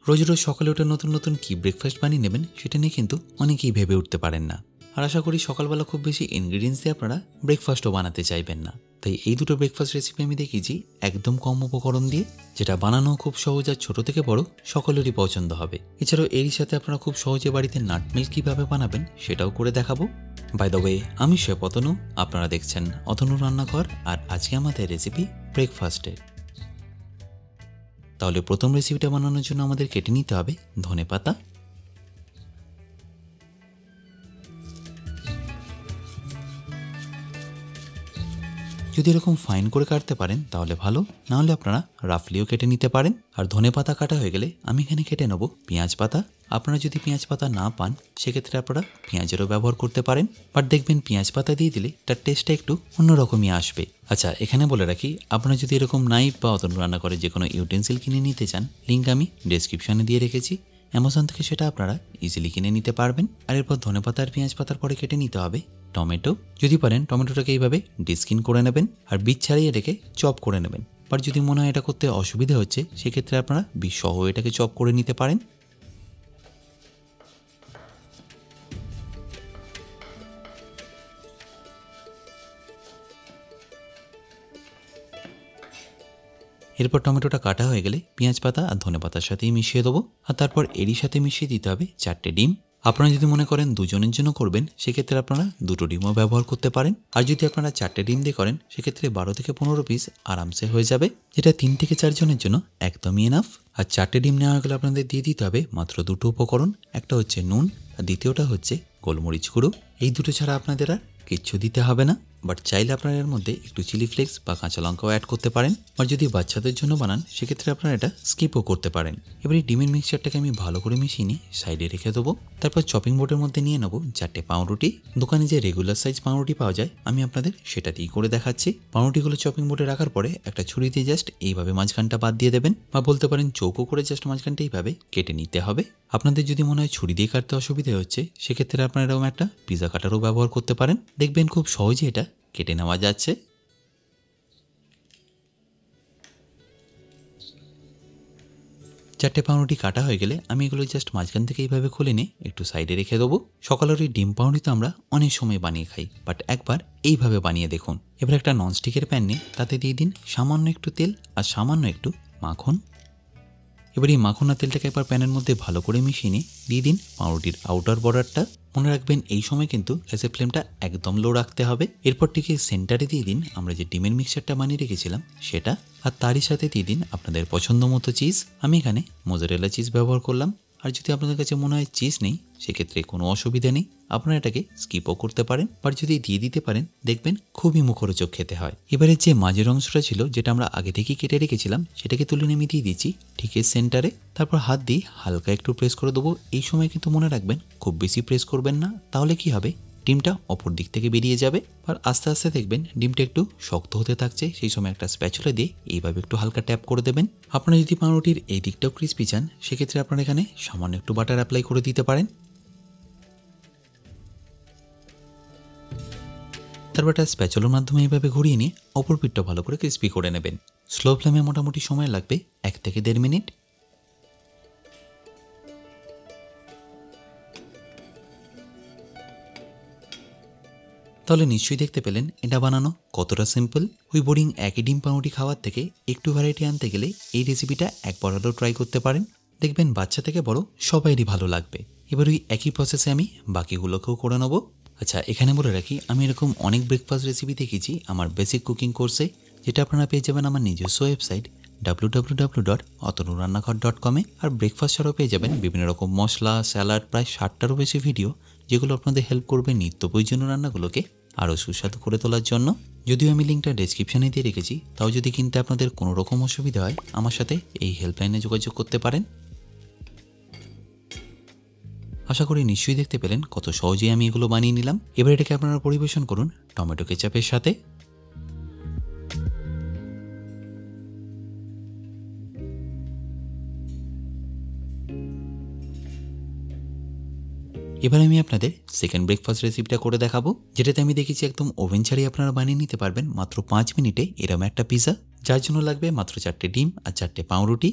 রোজ রোজ সকালে উঠে নতুন নতুন কি ব্রেকফাস্ট বানিয়ে নেবেন সেটা নিয়ে কিন্তু অনেকেই ভেবে উঠতে পারেন না। আর আশা করি সকালবেলা খুব বেশি ইনগ্রিডিয়েন্টস দিয়ে আপনারা ব্রেকফাস্টও বানাতে চাইবেন না। তাই এই দুটো ব্রেকফাস্ট রেসিপি আমি দেখিয়েছি একদম কম উপকরণ দিয়ে, যেটা বানানো খুব সহজ আর ছোট থেকে বড় সকলেরই পছন্দ হবে। এছাড়াও এরই সাথে আপনারা খুব সহজে বাড়িতে নাট মিল্ক কীভাবে বানাবেন সেটাও করে দেখাবো। বাই দ্য ওয়ে, আমি শেফ অতনু, আপনারা দেখছেন অতনু রান্নাঘর, আর আজকে আমাদের রেসিপি ব্রেকফাস্টের। তাহলে প্রথম রেসিপিটা বানানোর জন্য আমাদের কেটে নিতে হবে ধনেপাতা। যদি এরকম ফাইন করে কাটতে পারেন তাহলে ভালো, না হলে আপনারা রাফলিও কেটে নিতে পারেন। আর ধনেপাতা কাটা হয়ে গেলে আমি এখানে কেটে নেব পেঁয়াজ পাতা। আপনারা যদি পেঁয়াজ পাতা না পান সেক্ষেত্রে আপনারা পেঁয়াজেরও ব্যবহার করতে পারেন, বাট দেখবেন পেঁয়াজ পাতা দিয়ে দিলে তার টেস্টটা একটু অন্যরকমই আসবে। আচ্ছা, এখানে বলে রাখি, আপনারা যদি এরকম নাইফ বা অতনু রান্না করে যে কোনো ইউটেন্সিল কিনে নিতে চান, লিঙ্ক আমি ডেসক্রিপশনে দিয়ে রেখেছি, অ্যামাজন থেকে সেটা আপনারা ইজিলি কিনে নিতে পারবেন। আর এরপর ধনেপাতা আর পেঁয়াজ পাতার পরে কেটে নিতে হবে টমেটো। যদি পারেন টমেটোটাকে এইভাবে ডিসকিন করে নেবেন আর বীজ ছাড়িয়ে এটাকে চপ করে নেবেন। বাট যদি মনে হয় এটা করতে অসুবিধা হচ্ছে সেক্ষেত্রে আপনারা বীজ সহ এটাকে চপ করে নিতে পারেন। এরপর টমেটোটা কাটা হয়ে গেলে পেঁয়াজ পাতা আর ধনেপাতার সাথেই মিশিয়ে দেবো। আর তারপর এরই সাথে মিশিয়ে দিতে হবে 4টে ডিম। আপনারা যদি মনে করেন দুজনের জন্য করবেন সেক্ষেত্রে আপনারা 2টো ডিমও ব্যবহার করতে পারেন। আর যদি আপনারা 4টে ডিম দিয়ে করেন সেক্ষেত্রে 12 থেকে 15 পিস আরামসে হয়ে যাবে, যেটা 3 থেকে 4 জনের জন্য একদমই এনাফ। আর 4টে ডিম নেওয়া হয়ে গেলে আপনাদের দিয়ে দিতে হবে মাত্র 2টো উপকরণ। একটা হচ্ছে নুন আর দ্বিতীয়টা হচ্ছে গোলমরিচ গুঁড়ো। এই দুটো ছাড়া আপনাদের আর কিচ্ছু দিতে হবে না। বাট চাইলে আপনারা এর মধ্যে একটু চিলি ফ্লেক্স বা কাঁচা লঙ্কাও অ্যাড করতে পারেন। আর যদি বাচ্চাদের জন্য বানান সেক্ষেত্রে আপনারা এটা স্কিপও করতে পারেন। এবার এই ডিমের মিক্সচারটাকে আমি ভালো করে মিশিয়ে নিয়ে সাইডে রেখে দেবো। তারপর চপিং বোর্ডের মধ্যে নিয়ে নেবো 4টে পাউরুটি। দোকানে যে রেগুলার সাইজ পাউরুটি পাওয়া যায় আমি আপনাদের সেটা দিয়েই করে দেখাচ্ছি। পাউরুটিগুলো চপিং বোর্ডে রাখার পরে একটা ছুরি দিয়ে জাস্ট এইভাবে মাঝখানটা বাদ দিয়ে দেবেন, বা বলতে পারেন চৌকো করে জাস্ট মাঝখানটা এইভাবে কেটে নিতে হবে। আপনাদের যদি মনে হয় ছুরি দিয়ে কাটতে অসুবিধা হচ্ছে সেক্ষেত্রে আপনারা এরকম একটা পিজা কাটারও ব্যবহার করতে পারেন। দেখবেন খুব সহজে এটা কেটে নেওয়া যাচ্ছে। 4টে পাউরুটি কাটা হয়ে গেলে আমি এগুলো জাস্ট মাঝখান থেকে এইভাবে খুলে নিয়ে একটু সাইডে রেখে দেবো। সকালের ওই ডিম পাউরুটি তো আমরা অনেক সময় বানিয়ে খাই, বাট একবার এইভাবে বানিয়ে দেখুন। এবার একটা ননস্টিকের প্যান নিয়ে তাতে দিয়ে দিন সামান্য একটু তেল আর সামান্য একটু মাখন। এবার এই মাখন আর তেলটাকে একবার প্যানের মধ্যে ভালো করে মিশিয়ে নিয়ে দিয়ে দিন পাউরুটির আউটার বর্ডারটা। মনে রাখবেন এই সময় কিন্তু গ্যাসের ফ্লেমটা একদম লো রাখতে হবে। এরপর ঠিক সেন্টারে দিয়ে দিন আমরা যে ডিমের মিক্সচারটা বানিয়ে রেখেছিলাম সেটা, আর তারই সাথে দিয়ে দিন আপনাদের পছন্দ মতো চিজ। আমি এখানে মোজারেলা চিজ ব্যবহার করলাম। আর যদি আপনাদের কাছে মনে হয় চিজ নেই সেক্ষেত্রে কোনো অসুবিধা নেই, আপনারা এটাকে স্কিপও করতে পারেন। আর যদি দিয়ে দিতে পারেন দেখবেন খুবই মুখরোচক খেতে হয়। এবারে যে মাঝের অংশটা ছিল যেটা আমরা আগে থেকেই কেটে রেখেছিলাম সেটাকে তুলে নেমে দিয়ে দিচ্ছি ঠিক সেন্টারে। তারপর হাত দিয়ে হালকা একটু প্রেস করে দেবো। এই সময় কিন্তু মনে রাখবেন খুব বেশি প্রেস করবেন না, তাহলে কি হবে ডিমটা অপর দিক থেকে বেরিয়ে যাবে। আর আস্তে আস্তে দেখবেন ডিমটা একটু শক্ত হতে থাকছে, সেই সময় একটা স্প্যাচুলা দিয়ে এইভাবে একটু হালকা ট্যাপ করে দেবেন। আপনারা যদি পাউরুটির এই দিকটাও ক্রিস্পি চান সেক্ষেত্রে আপনারা এখানে সামান্য একটু বাটার অ্যাপ্লাই করে দিতে পারেন। তারপর একটা স্প্যাচুলার মাধ্যমে এইভাবে ঘুরিয়ে নিয়ে অপর পিঠটা ভালো করে ক্রিস্পি করে নেবেন। স্লো ফ্লেমে মোটামুটি সময় লাগবে 1 থেকে 1.5 মিনিট। তাহলে নিশ্চয়ই দেখতে পেলেন এটা বানানো কতটা সিম্পল। ওই বোরিং একই ডিম পাউরুটি খাওয়ার থেকে একটু ভ্যারাইটি আনতে গেলে এই রেসিপিটা একবার হলেও ট্রাই করতে পারেন। দেখবেন বাচ্চা থেকে বড় সবাইরই ভালো লাগবে। এবার ওই একই প্রসেসে আমি বাকিগুলোকেও করে নেব। আচ্ছা, এখানে বলে রাখি আমি এরকম অনেক ব্রেকফাস্ট রেসিপি দেখেছি আমার বেসিক কুকিং কোর্সে, যেটা আপনারা পেয়ে যাবেন আমার নিজস্ব ওয়েবসাইট www.otonurannaghar.com এ। আর ব্রেকফাস্ট ছাড়াও পেয়ে যাবেন বিভিন্ন রকম মশলা, স্যালাড, প্রায় 60টারও বেশি ভিডিও, যেগুলো আপনাদের হেল্প করবে নিত্য প্রয়োজনীয় রান্নাগুলোকে আরও সুস্বাদু করে তোলার জন্য। যদিও আমি লিঙ্কটা ডেসক্রিপশনে দিয়ে রেখেছি, তাও যদি কিনতে আপনাদের কোনো রকম অসুবিধা হয় আমার সাথে এই হেল্পলাইনে যোগাযোগ করতে পারেন। আশা করি নিশ্চয়ই দেখতে পেলেন কত সহজেই আমি এগুলো বানিয়ে নিলাম। এবার এটাকে আপনারা পরিবেশন করুন টমেটো কেচাপের সাথে। এবার আমি আপনাদের সেকেন্ড ব্রেকফাস্ট রেসিপিটা করে দেখাবো, যেটাতে আমি দেখেছি একদম ওভেন ছাড়িয়ে আপনারা বানিয়ে নিতে পারবেন মাত্র 5 মিনিটে এরকম একটা পিজা, যার জন্য লাগবে মাত্র 4টে ডিম আর 4টে পাউরুটি।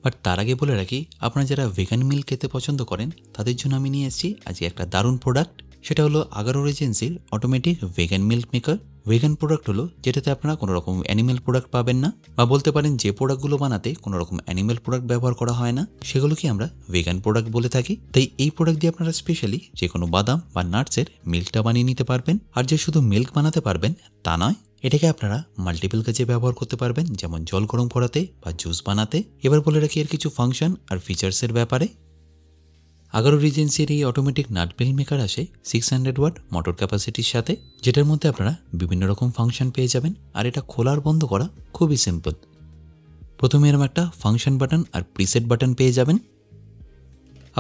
বাট তার আগে বলে রাখি, আপনারা যারা ভেগান মিল্ক খেতে পছন্দ করেন তাদের জন্য আমি নিয়ে এসেছি আজকে একটা দারুণ প্রোডাক্ট। সেটা হলো আগারো এজেন্সির automatic vegan milk maker. Vegan product হলো যেটাতে আপনারা কোনো রকম অ্যানিমেল প্রোডাক্ট পাবেন না, বা বলতে পারেন যে প্রোডাক্টগুলো বানাতে কোনো রকম অ্যানিমেল প্রোডাক্ট ব্যবহার করা হয় না সেগুলোকে আমরা ভেগান প্রোডাক্ট বলে থাকি। তাই এই প্রোডাক্ট দিয়ে আপনারা স্পেশালি যে কোনো বাদাম বা নাটসের মিল্কটা বানিয়ে নিতে পারবেন। আর যে শুধু মিল্ক বানাতে পারবেন তা নয়, এটাকে আপনারা মাল্টিপল কাজে ব্যবহার করতে পারবেন, যেমন জল গরম করাতে বা জুস বানাতে। এবার বলে রাখি এর কিছু ফাংশন আর ফিচার্সের ব্যাপারে। আগারো রিজেন্সির এই অটোমেটিক নাট মিল্ক মেকার আসে 600 ওয়াট মোটর ক্যাপাসিটির সাথে, যেটার মধ্যে আপনারা বিভিন্ন রকম ফাংশন পেয়ে যাবেন। আর এটা খোলার বন্ধ করা খুবই সিম্পল। প্রথমে এরকম একটা ফাংশন বাটন আর প্রিসেট বাটন পেয়ে যাবেন।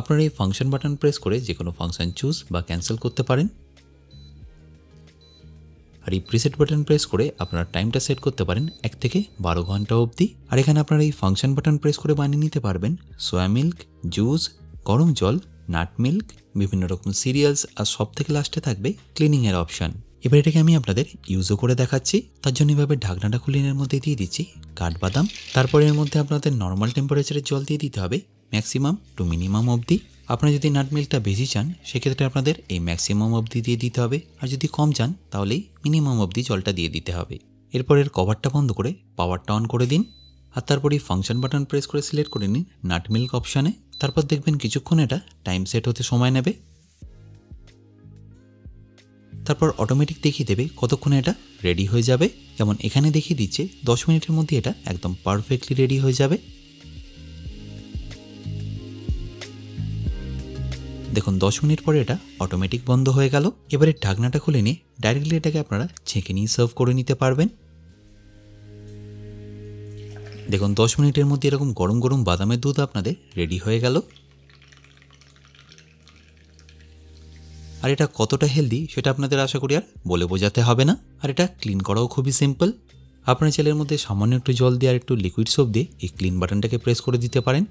আপনারা এই ফাংশন বাটন প্রেস করে যে কোনো ফাংশন চুজ বা ক্যান্সেল করতে পারেন। আর এই প্রিসেট বাটন প্রেস করে আপনারা টাইমটা সেট করতে পারেন 1 থেকে 12 ঘন্টা অবধি। আর এখানে আপনারা এই ফাংশন বাটন প্রেস করে বানিয়ে নিতে পারবেন সোয়া মিল্ক, জুস, গরম জল, নাট মিল্ক, বিভিন্ন রকম সিরিয়ালস, আর সব থেকে লাস্টে থাকবে ক্লিনিংয়ের অপশান। এবার এটাকে আমি আপনাদের ইউজও করে দেখাচ্ছি। তার জন্য এভাবে ঢাকনাটা খুলে এর মধ্যে দিয়ে দিচ্ছি কাঠবাদাম। তারপরে এর মধ্যে আপনাদের নর্মাল টেম্পারেচারের জল দিয়ে দিতে হবে ম্যাক্সিমাম টু মিনিমাম অবধি। আপনারা যদি নাট মিল্কটা বেশি চান সেক্ষেত্রে আপনাদের এই ম্যাক্সিমাম অবধি দিয়ে দিতে হবে, আর যদি কম চান তাহলেই মিনিমাম অবধি জলটা দিয়ে দিতে হবে। এরপর এর কভারটা বন্ধ করে পাওয়ারটা অন করে দিন। আর তারপরে ফাংশন বাটন প্রেস করে সিলেক্ট করে নিন নাট মিল্ক অপশানে। তারপর দেখবেন কিছুক্ষণ এটা টাইম সেট হতে সময় নেবে। তারপর অটোমেটিক দেখিয়ে দেবে কতক্ষণে এটা রেডি হয়ে যাবে। যেমন এখানে দেখিয়ে দিচ্ছে 10 মিনিটের মধ্যে এটা একদম পারফেক্টলি রেডি হয়ে যাবে। দেখুন 10 মিনিট পরে এটা অটোমেটিক বন্ধ হয়ে গেল। এবারে ঢাকনাটা খুলে নিয়ে ডাইরেক্টলি এটাকে আপনারা ছেঁকে নিয়ে সার্ভ করে নিতে পারবেন। দেখুন 10 মিনিটের মধ্যে এরকম গরম গরম বাদামের দুধ আপনাদের রেডি হয়ে গেল। আর এটা কতটা হেলদি সেটা আপনাদের আশা করি আর বলে বোঝাতে হবে না। আর এটা ক্লিন করাও খুবই সিম্পল। আপনার ছেলের মধ্যে সামান্য একটু জল দিয়ে আর একটু লিকুইড সোপ দিয়ে এই ক্লিন বাটনটাকে প্রেস করে দিতে পারেন।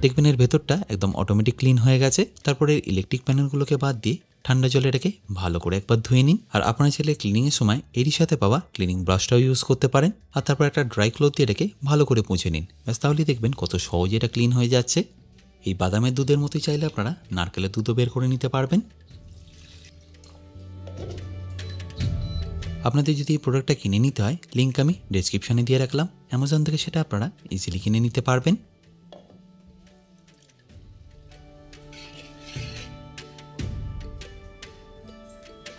দেখবেন এর ভেতরটা একদম অটোমেটিক ক্লিন হয়ে গেছে। তারপরে ইলেকট্রিক প্যানেলগুলোকে বাদ দিয়ে ঠান্ডা জলে এটাকে ভালো করে একবার ধুয়ে নিন। আর আপনার ছেলে ক্লিনিংয়ের সময় এরই সাথে পাওয়া ক্লিনিং ব্রাশটাও ইউজ করতে পারেন। আর তারপর একটা ড্রাই ক্লথ দিয়ে এটাকে ভালো করে মুছে নিন। ব্যাস তাহলেই দেখবেন কত সহজে এটা ক্লিন হয়ে যাচ্ছে। এই বাদামের দুধের মতোই চাইলে আপনারা নারকেলের দুধও বের করে নিতে পারবেন। আপনাদের যদি এই প্রোডাক্টটা কিনে নিতে হয় লিঙ্ক আমি ডেসক্রিপশানে দিয়ে রাখলাম, অ্যামাজন থেকে সেটা আপনারা ইজিলি কিনে নিতে পারবেন।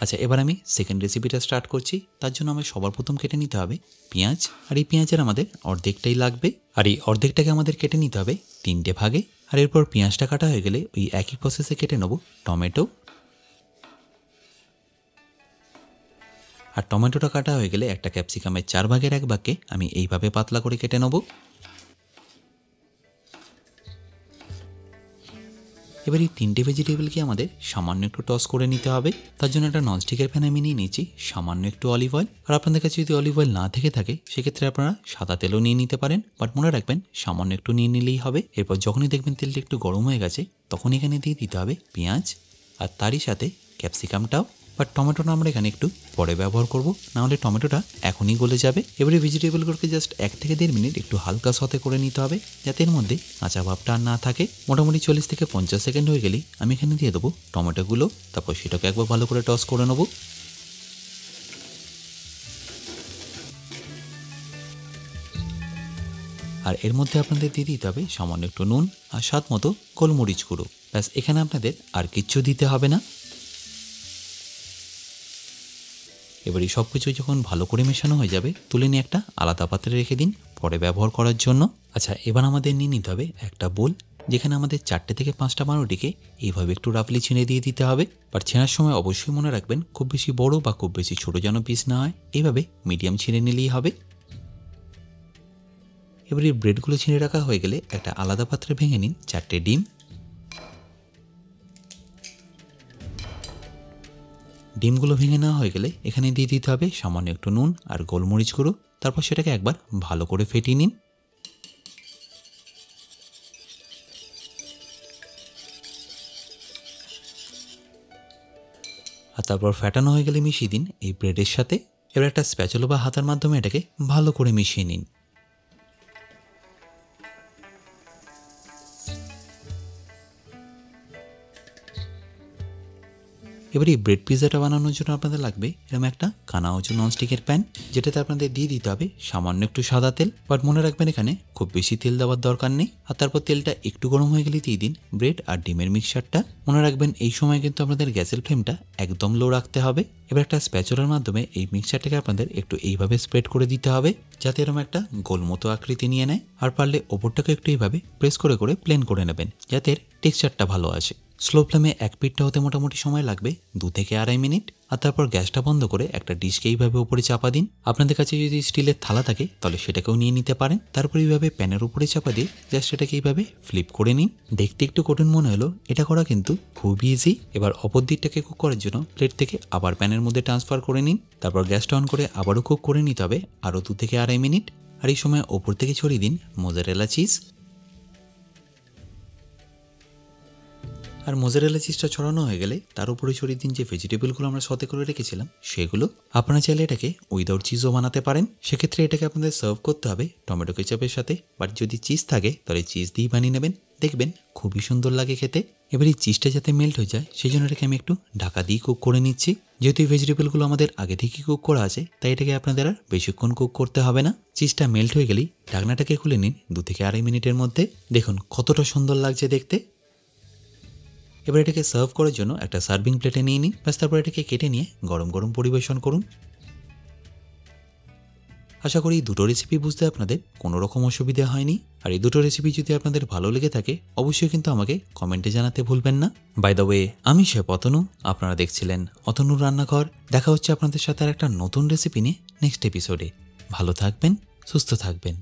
আচ্ছা, এবার আমি সেকেন্ড রেসিপিটা স্টার্ট করছি। তার জন্য আমার সবার প্রথম কেটে নিতে হবে পেঁয়াজ। আর এই পেঁয়াজের আমাদের অর্ধেকটাই লাগবে। আর এই অর্ধেকটাকে আমাদের কেটে নিতে হবে 3টে ভাগে। আর এরপর পেঁয়াজটা কাটা হয়ে গেলে ওই একই প্রসেসে কেটে নেব টমেটো। আর টমেটোটা কাটা হয়ে গেলে একটা ক্যাপসিকামের 4 ভাগের 1 ভাগকে আমি এইভাবে পাতলা করে কেটে নেব। এবার এই 3টে ভেজিটেবলকে আমাদের সামান্য একটু টস করে নিতে হবে। তার জন্য একটা ননস্টিকের প্যান আমি নিয়ে নিয়েছি সামান্য একটু অলিভ অয়েল। আর আপনাদের কাছে যদি অলিভ অয়েল না থেকে থাকে সেক্ষেত্রে আপনারা সাদা তেলও নিয়ে নিতে পারেন, বাট মনে রাখবেন সামান্য একটু নিয়ে নিলেই হবে। এরপর যখনই দেখবেন তেলটা একটু গরম হয়ে গেছে তখন এখানে দিয়ে দিতে হবে পেঁয়াজ, আর তারই সাথে ক্যাপসিকামটাও। বাট টমেটোটা আমরা এখানে একটু পরে ব্যবহার করব, নাহলে টমেটোটা এখনই গলে যাবে। এবারে ভেজিটেবলগুলোকে জাস্ট 1 থেকে 1.5 মিনিট একটু হালকা সতে করে নিতে হবে, যাতে এর মধ্যে কাঁচা ভাবটা আর না থাকে। মোটামুটি 40 থেকে 50 সেকেন্ড হয়ে গেলেই আমি এখানে দিয়ে দেবো টমেটোগুলো। তারপর সেটাকে একবার ভালো করে টস করে নেব। আর এর মধ্যে আপনাদের দিয়ে দিতে হবে সামান্য একটু নুন আর স্বাদ মতো গোলমরিচ গুঁড়ো। ব্যাস, এখানে আপনাদের আর কিচ্ছু দিতে হবে না। এবার এই সব কিছু যখন ভালো করে মেশানো হয়ে যাবে তুলে নিয়ে একটা আলাদা পাত্রে রেখে দিন পরে ব্যবহার করার জন্য। আচ্ছা, এবার আমাদের নিয়ে নিতে হবে একটা বোল, যেখানে আমাদের 4টে থেকে 5টা পাউরুটিকে এইভাবে একটু রাফলি ছিঁড়ে দিয়ে দিতে হবে। আর ছেঁড়ার সময় অবশ্যই মনে রাখবেন খুব বেশি বড় বা খুব বেশি ছোটো যেন পিস না হয়, এইভাবে মিডিয়াম ছিঁড়ে নিলেই হবে। এবার এই ব্রেডগুলো ছিঁড়ে রাখা হয়ে গেলে একটা আলাদা পাত্রে ভেঙে নিন 4টে ডিম। ডিমগুলো ভেঙে নেওয়া হয়ে গেলে এখানে দিয়ে দিতে হবে সামান্য একটু নুন আর গোলমরিচ গুঁড়ো। তারপর সেটাকে একবার ভালো করে ফেটিয়ে নিন। আর তারপর ফেটানো হয়ে গেলে মিশিয়ে দিন এই ব্রেডের সাথে। এবার একটা স্প্যাচুলা বা হাতার মাধ্যমে এটাকে ভালো করে মিশিয়ে নিন। এবার এই ব্রেড পিৎজাটা বানানোর জন্য আপনাদের লাগবে এরকম একটা কানা উঁচু ননস্টিকের প্যান, যেটাতে আপনাদের দিয়ে দিতে হবে সামান্য একটু সাদা তেল। বাট মনে রাখবেন এখানে খুব বেশি তেল দেওয়ার দরকার নেই। আর তারপর তেলটা একটু গরম হয়ে গেলে দিয়ে দিন ব্রেড আর ডিমের মিক্সচারটা। মনে রাখবেন এই সময় কিন্তু আপনাদের গ্যাসের ফ্লেমটা একদম লো রাখতে হবে। এবার একটা স্প্যাচুলার মাধ্যমে এই মিক্সচারটাকে আপনাদের একটু এইভাবে স্প্রেড করে দিতে হবে, যাতে এরকম একটা গোল মতো আকৃতি নিয়ে নেয়। আর পারলে ওপরটাকে একটু এইভাবে প্রেস করে করে প্লেন করে নেবেন, যাতে এর টেক্সচারটা ভালো আসে। স্লো ফ্লেমে এক পিঠটা হতে মোটামুটি সময় লাগবে 2 থেকে 2.5 মিনিট। আর তারপর গ্যাসটা বন্ধ করে একটা ডিশকে এইভাবে উপরে চাপা দিন। আপনাদের কাছে যদি স্টিলের থালা থাকে তাহলে সেটাকেও নিয়ে নিতে পারেন। তারপর এইভাবে প্যানের উপরে চাপা দিয়ে জাস্ট এটাকে এইভাবে ফ্লিপ করে নিন। দেখতে একটু কঠিন মনে হলো, এটা করা কিন্তু খুব ইজি। এবার অপর দিকটাকে কুক করার জন্য প্লেট থেকে আবার প্যানের মধ্যে ট্রান্সফার করে নিন। তারপর গ্যাসটা অন করে আবারও কুক করে নিতে হবে আরও 2 থেকে 2.5 মিনিট। আর এই সময় ওপর থেকে ছড়িয়ে দিন মোজারেলা চিজ। আর মোজারেলা চিজটা ছড়ানো হয়ে গেলে তার উপরে ছড়িয়ে দিন যে ভেজিটেবলগুলো আমরা সতে করে রেখেছিলাম সেগুলো। আপনারা চাইলে এটাকে উইদাউট চিজও বানাতে পারেন। সেক্ষেত্রে এটাকে আপনাদের সার্ভ করতে হবে টমেটো কেচাপের সাথে। বাট যদি চিজ থাকে তাহলে চিজ দিয়েই বানিয়ে নেবেন, দেখবেন খুবই সুন্দর লাগে খেতে। এবার এই চিজটা যাতে মেল্ট হয়ে যায় সেই জন্য এটাকে আমি একটু ঢাকা দিয়ে কুক করে নিচ্ছি। যেহেতু এই ভেজিটেবলগুলো আমাদের আগে থেকেই কুক করা আছে, তাই এটাকে আপনাদের আর বেশিক্ষণ কুক করতে হবে না। চিজটা মেল্ট হয়ে গেলেই ঢাকনাটাকে খুলে নিন 2 থেকে 2.5 মিনিটের মধ্যে। দেখুন কতটা সুন্দর লাগছে দেখতে। এবার এটাকে সার্ভ করার জন্য একটা সার্ভিং প্লেটে নিয়ে নিন। ব্যাস তারপর এটাকে কেটে নিয়ে গরম গরম পরিবেশন করুন। আশা করি এই দুটো রেসিপি বুঝতে আপনাদের কোনো রকম অসুবিধা হয়নি। আর এই দুটো রেসিপি যদি আপনাদের ভালো লেগে থাকে অবশ্যই কিন্তু আমাকে কমেন্টে জানাতে ভুলবেন না। বাই দ্য ওয়ে, আমি শেফ অতনু, আপনারা দেখছিলেন অতনুর রান্নাঘর। দেখা হচ্ছে আপনাদের সাথে আর একটা নতুন রেসিপি নিয়ে নেক্সট এপিসোডে। ভালো থাকবেন, সুস্থ থাকবেন।